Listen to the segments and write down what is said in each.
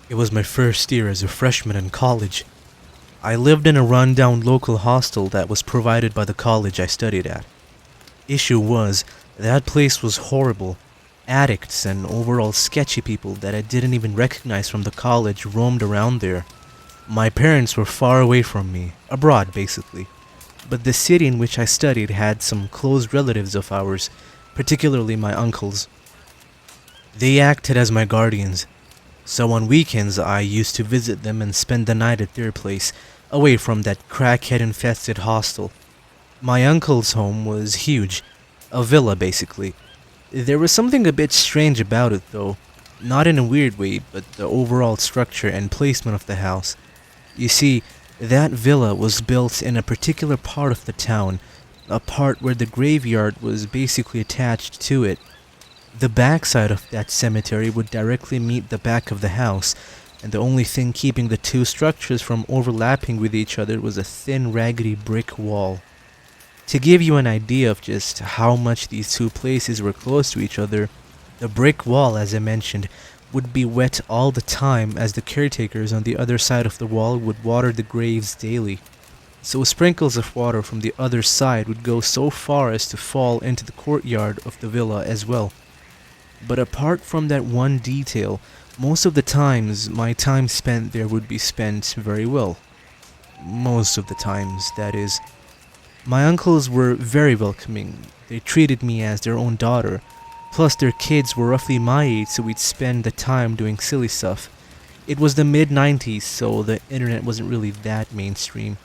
It was my first year as a freshman in college. I lived in a rundown local hostel that was provided by the college I studied at. Issue was, that place was horrible. Addicts and overall sketchy people that I didn't even recognize from the college roamed around there. My parents were far away from me, abroad basically. But the city in which I studied had some close relatives of ours, particularly my uncles. They acted as my guardians, so on weekends I used to visit them and spend the night at their place, away from that crackhead-infested hostel. My uncle's home was huge, a villa basically. There was something a bit strange about it though, not in a weird way, but the overall structure and placement of the house. You see, that villa was built in a particular part of the town, a part where the graveyard was basically attached to it. The backside of that cemetery would directly meet the back of the house, and the only thing keeping the two structures from overlapping with each other was a thin, raggedy brick wall. To give you an idea of just how much these two places were close to each other, the brick wall, as I mentioned, would be wet all the time as the caretakers on the other side of the wall would water the graves daily. So sprinkles of water from the other side would go so far as to fall into the courtyard of the villa as well. But apart from that one detail, most of the times my time spent there would be spent very well. Most of the times, that is. My uncles were very welcoming. They treated me as their own daughter. Plus their kids were roughly my age, so we'd spend the time doing silly stuff. It was the mid-90s, so the internet wasn't really that mainstream.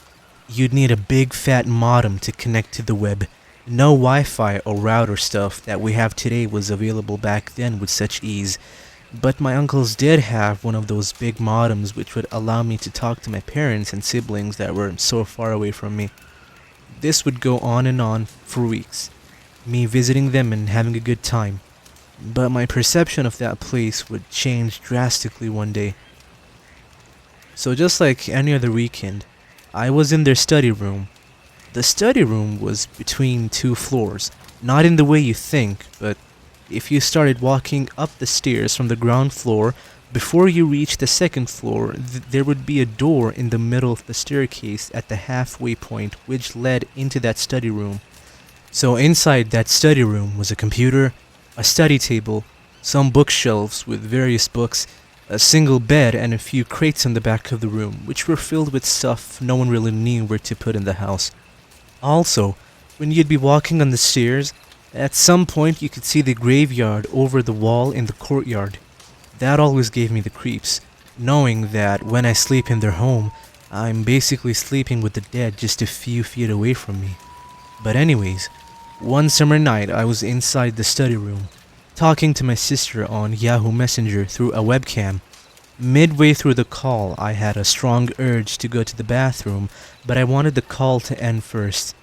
You'd need a big fat modem to connect to the web. No Wi-Fi or router stuff that we have today was available back then with such ease. But my uncles did have one of those big modems which would allow me to talk to my parents and siblings that were so far away from me. This would go on for weeks, me visiting them and having a good time. But my perception of that place would change drastically one day. So just like any other weekend, I was in their study room. The study room was between two floors, not in the way you think, but if you started walking up the stairs from the ground floor, before you reached the second floor, there would be a door in the middle of the staircase at the halfway point which led into that study room. So inside that study room was a computer, a study table, some bookshelves with various books, a single bed, and a few crates in the back of the room, which were filled with stuff no one really knew where to put in the house. Also, when you'd be walking on the stairs, at some point you could see the graveyard over the wall in the courtyard. That always gave me the creeps, knowing that when I sleep in their home, I'm basically sleeping with the dead just a few feet away from me. But anyways, one summer night I was inside the study room, talking to my sister on Yahoo Messenger through a webcam. Midway through the call, I had a strong urge to go to the bathroom, but I wanted the call to end first.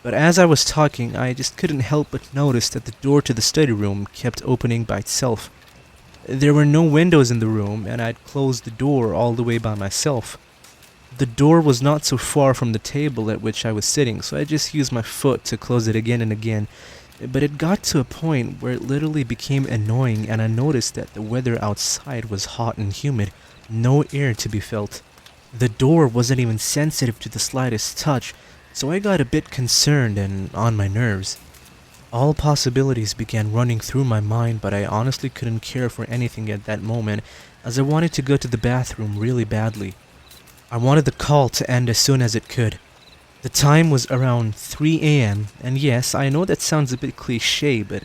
But as I was talking, I just couldn't help but notice that the door to the study room kept opening by itself. There were no windows in the room, and I'd closed the door all the way by myself. The door was not so far from the table at which I was sitting, so I just used my foot to close it again and again. But it got to a point where it literally became annoying, and I noticed that the weather outside was hot and humid, no air to be felt. The door wasn't even sensitive to the slightest touch, so I got a bit concerned and on my nerves. All possibilities began running through my mind, but I honestly couldn't care for anything at that moment, as I wanted to go to the bathroom really badly. I wanted the call to end as soon as it could. The time was around 3 a.m., and yes, I know that sounds a bit cliche, but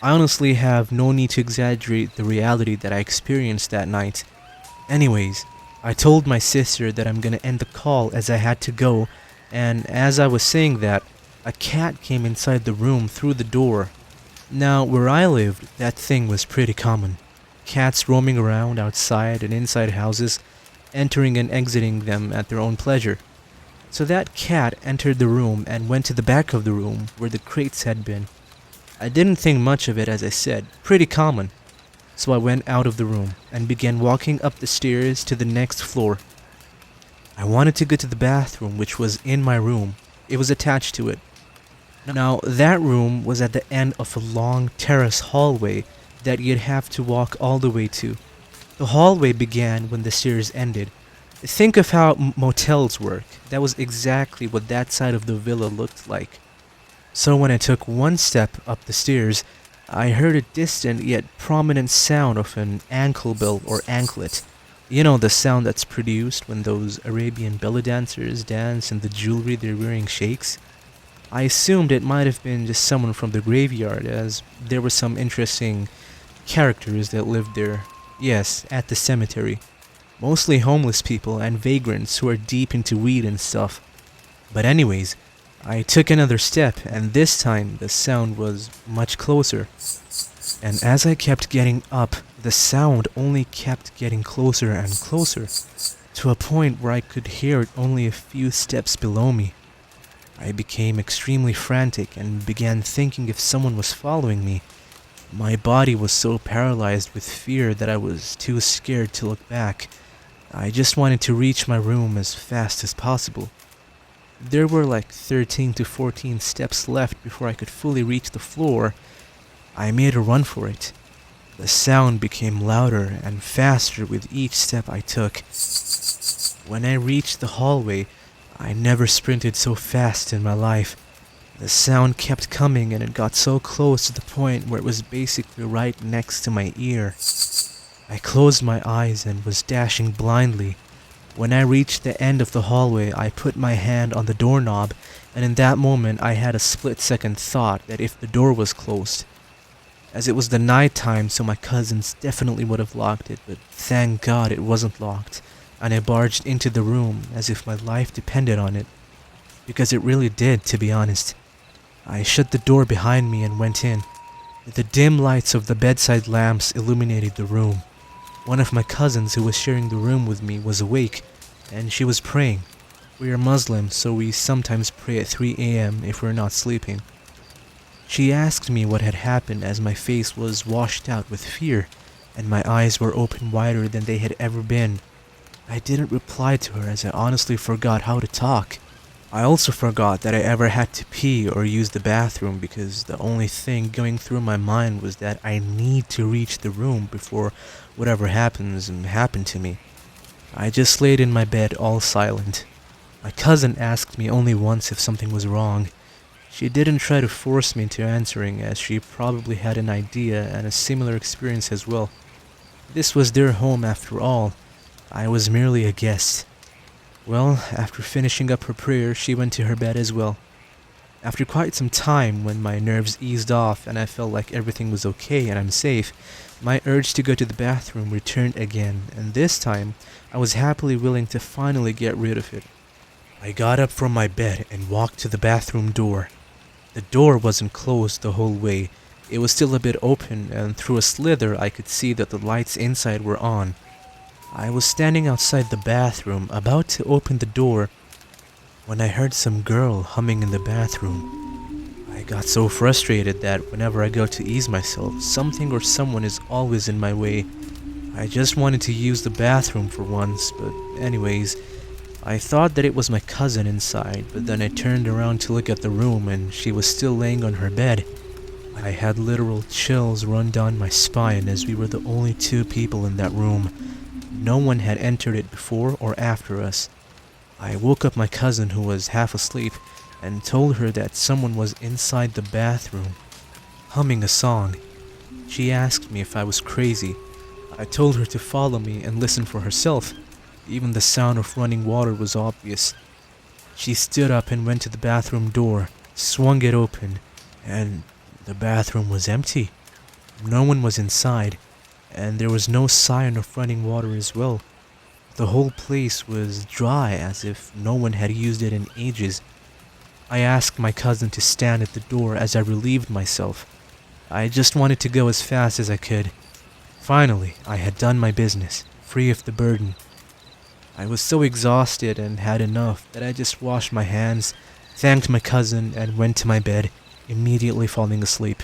I honestly have no need to exaggerate the reality that I experienced that night. Anyways, I told my sister that I'm gonna end the call as I had to go, and as I was saying that, a cat came inside the room through the door. Now, where I lived, that thing was pretty common. Cats roaming around outside and inside houses, entering and exiting them at their own pleasure. So that cat entered the room and went to the back of the room where the crates had been. I didn't think much of it, as I said, pretty common. So I went out of the room and began walking up the stairs to the next floor. I wanted to go to the bathroom, which was in my room. It was attached to it. Now, that room was at the end of a long terrace hallway that you'd have to walk all the way to. The hallway began when the stairs ended. Think of how motels work. That was exactly what that side of the villa looked like. So when I took one step up the stairs, I heard a distant yet prominent sound of an ankle bell or anklet. You know, the sound that's produced when those Arabian belly dancers dance and the jewelry they're wearing shakes. I assumed it might have been just someone from the graveyard, as there were some interesting characters that lived there. Yes, at the cemetery. Mostly homeless people and vagrants who are deep into weed and stuff. But anyways, I took another step, and this time the sound was much closer. And as I kept getting up, the sound only kept getting closer and closer, to a point where I could hear it only a few steps below me. I became extremely frantic and began thinking if someone was following me. My body was so paralyzed with fear that I was too scared to look back. I just wanted to reach my room as fast as possible. There were like 13 to 14 steps left before I could fully reach the floor. I made a run for it. The sound became louder and faster with each step I took. When I reached the hallway, I never sprinted so fast in my life. The sound kept coming and it got so close to the point where it was basically right next to my ear. I closed my eyes and was dashing blindly. When I reached the end of the hallway, I put my hand on the doorknob, and in that moment I had a split-second thought that if the door was closed, as it was the night time, so my cousins definitely would have locked it, but thank God it wasn't locked, and I barged into the room as if my life depended on it, because it really did, to be honest. I shut the door behind me and went in. The dim lights of the bedside lamps illuminated the room. One of my cousins who was sharing the room with me was awake, and she was praying. We are Muslims, so we sometimes pray at 3 a.m. if we're not sleeping. She asked me what had happened as my face was washed out with fear, and my eyes were open wider than they had ever been. I didn't reply to her as I honestly forgot how to talk. I also forgot that I ever had to pee or use the bathroom because the only thing going through my mind was that I need to reach the room before whatever happens happened to me. I just laid in my bed all silent. My cousin asked me only once if something was wrong. She didn't try to force me into answering as she probably had an idea and a similar experience as well. This was their home after all. I was merely a guest. Well, after finishing up her prayer, she went to her bed as well. After quite some time, when my nerves eased off and I felt like everything was okay and I'm safe, my urge to go to the bathroom returned again, and this time, I was happily willing to finally get rid of it. I got up from my bed and walked to the bathroom door. The door wasn't closed the whole way. It was still a bit open, and through a slither I could see that the lights inside were on. I was standing outside the bathroom, about to open the door, when I heard some girl humming in the bathroom. I got so frustrated that whenever I go to ease myself, something or someone is always in my way. I just wanted to use the bathroom for once, but anyways, I thought that it was my cousin inside, but then I turned around to look at the room and she was still laying on her bed. I had literal chills run down my spine as we were the only two people in that room. No one had entered it before or after us. I woke up my cousin who was half asleep and told her that someone was inside the bathroom, humming a song. She asked me if I was crazy. I told her to follow me and listen for herself. Even the sound of running water was obvious. She stood up and went to the bathroom door, swung it open, and the bathroom was empty. No one was inside, and there was no sign of running water as well. The whole place was dry, as if no one had used it in ages. I asked my cousin to stand at the door as I relieved myself. I just wanted to go as fast as I could. Finally, I had done my business, free of the burden. I was so exhausted and had enough that I just washed my hands, thanked my cousin, and went to my bed, immediately falling asleep.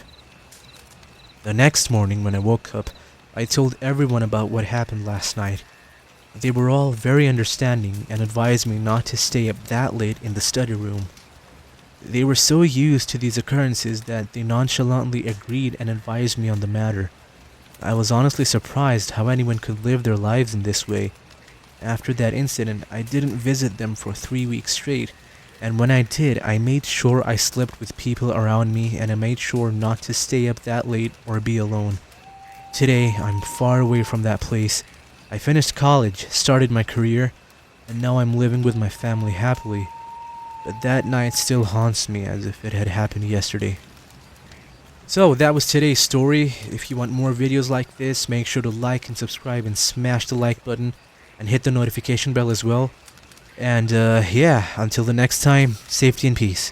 The next morning when I woke up, I told everyone about what happened last night. They were all very understanding and advised me not to stay up that late in the study room. They were so used to these occurrences that they nonchalantly agreed and advised me on the matter. I was honestly surprised how anyone could live their lives in this way. After that incident, I didn't visit them for 3 weeks straight, and when I did, I made sure I slept with people around me and I made sure not to stay up that late or be alone. Today, I'm far away from that place. I finished college, started my career, and now I'm living with my family happily. But that night still haunts me as if it had happened yesterday. So that was today's story. If you want more videos like this, make sure to like and subscribe and smash the like button and hit the notification bell as well. And yeah, until the next time, safety and peace.